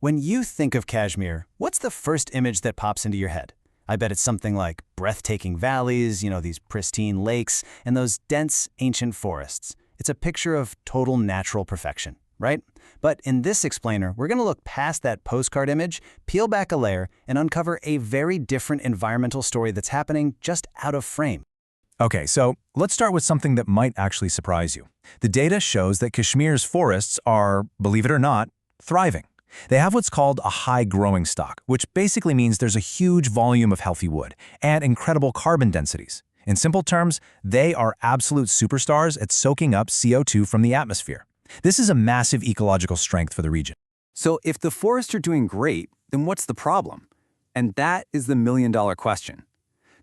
When you think of Kashmir, what's the first image that pops into your head? I bet it's something like breathtaking valleys, these pristine lakes, and those dense, ancient forests. It's a picture of total natural perfection, right? But in this explainer, we're going to look past that postcard image, peel back a layer, and uncover a very different environmental story that's happening just out of frame. Okay, so let's start with something that might actually surprise you. The data shows that Kashmir's forests are, believe it or not, thriving. They have what's called a high growing stock, which basically means there's a huge volume of healthy wood and incredible carbon densities. In simple terms, they are absolute superstars at soaking up CO2 from the atmosphere. This is a massive ecological strength for the region. So if the forests are doing great, then what's the problem? And that is the million-dollar question.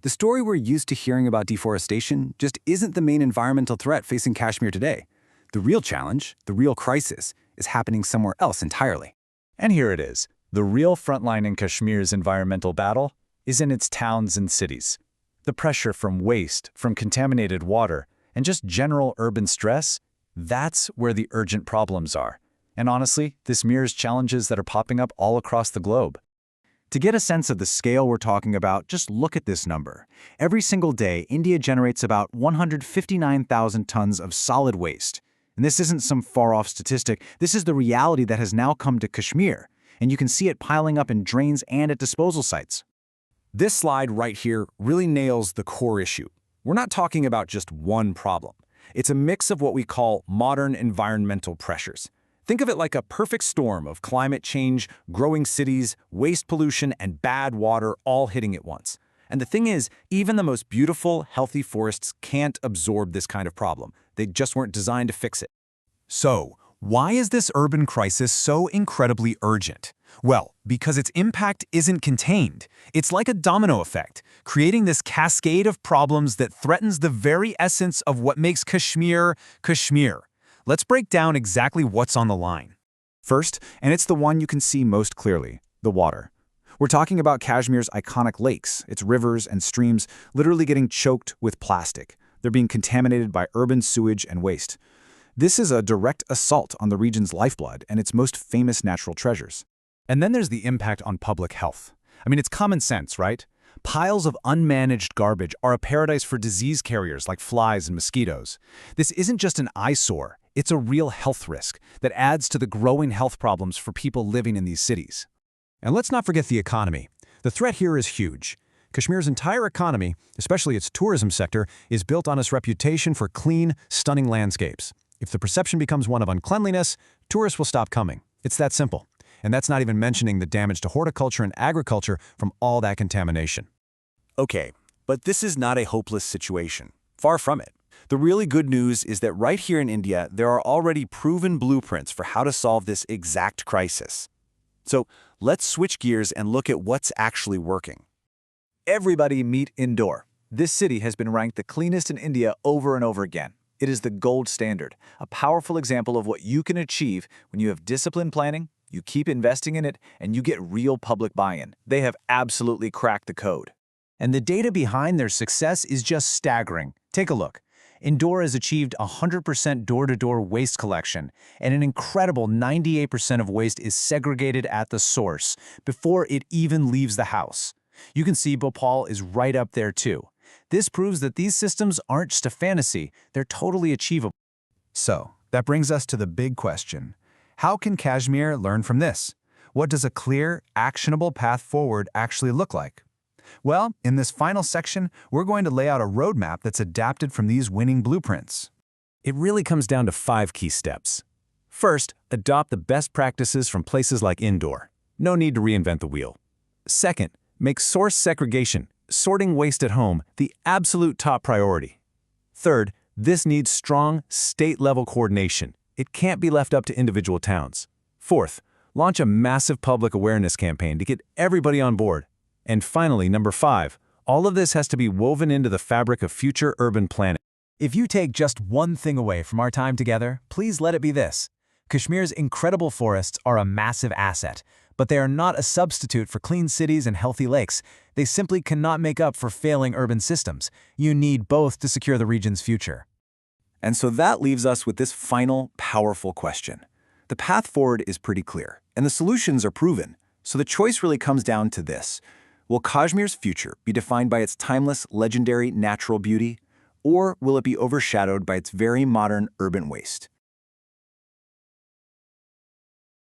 The story we're used to hearing about deforestation just isn't the main environmental threat facing Kashmir today. The real challenge, the real crisis, is happening somewhere else entirely. And here it is. The real frontline in Kashmir's environmental battle is in its towns and cities. The pressure from waste, from contaminated water, and just general urban stress, that's where the urgent problems are. And honestly, this mirrors challenges that are popping up all across the globe. To get a sense of the scale we're talking about, just look at this number. Every single day, India generates about 159,000 tons of solid waste. And this isn't some far-off statistic. This is the reality that has now come to Kashmir, and you can see it piling up in drains and at disposal sites. This slide right here really nails the core issue. We're not talking about just one problem. It's a mix of what we call modern environmental pressures. Think of it like a perfect storm of climate change, growing cities, waste pollution, and bad water all hitting at once. And the thing is, even the most beautiful, healthy forests can't absorb this kind of problem. They just weren't designed to fix it. So, why is this urban crisis so incredibly urgent? Well, because its impact isn't contained. It's like a domino effect, creating this cascade of problems that threatens the very essence of what makes Kashmir, Kashmir. Let's break down exactly what's on the line. First, and it's the one you can see most clearly, the water. We're talking about Kashmir's iconic lakes, its rivers and streams literally getting choked with plastic. They're being contaminated by urban sewage and waste. This is a direct assault on the region's lifeblood and its most famous natural treasures. And then there's the impact on public health. I mean, it's common sense, right? Piles of unmanaged garbage are a paradise for disease carriers like flies and mosquitoes. This isn't just an eyesore, it's a real health risk that adds to the growing health problems for people living in these cities. And let's not forget the economy. The threat here is huge. Kashmir's entire economy, especially its tourism sector, is built on its reputation for clean, stunning landscapes. If the perception becomes one of uncleanliness, tourists will stop coming. It's that simple. And that's not even mentioning the damage to horticulture and agriculture from all that contamination. Okay, but this is not a hopeless situation. Far from it. The really good news is that right here in India, there are already proven blueprints for how to solve this exact crisis. So let's switch gears and look at what's actually working. Everybody meet Indore. This city has been ranked the cleanest in India over and over again. It is the gold standard, a powerful example of what you can achieve when you have disciplined planning, you keep investing in it, and you get real public buy-in. They have absolutely cracked the code. And the data behind their success is just staggering. Take a look. Indore has achieved 100% door-to-door waste collection, and an incredible 98% of waste is segregated at the source before it even leaves the house. You can see Bhopal is right up there too. This proves that these systems aren't just a fantasy, they're totally achievable. So, that brings us to the big question. How can Kashmir learn from this? What does a clear, actionable path forward actually look like? Well, in this final section, we're going to lay out a roadmap that's adapted from these winning blueprints. It really comes down to 5 key steps. First, adopt the best practices from places like Indore. No need to reinvent the wheel. Second, make source segregation, sorting waste at home, the absolute top priority. Third, this needs strong, state-level coordination. It can't be left up to individual towns. Fourth, launch a massive public awareness campaign to get everybody on board. And finally, number 5, all of this has to be woven into the fabric of future urban planning. If you take just one thing away from our time together, please let it be this. Kashmir's incredible forests are a massive asset, but they are not a substitute for clean cities and healthy lakes. They simply cannot make up for failing urban systems. You need both to secure the region's future. And so that leaves us with this final, powerful question. The path forward is pretty clear. And the solutions are proven. So the choice really comes down to this. Will Kashmir's future be defined by its timeless, legendary natural beauty? Or will it be overshadowed by its very modern urban waste?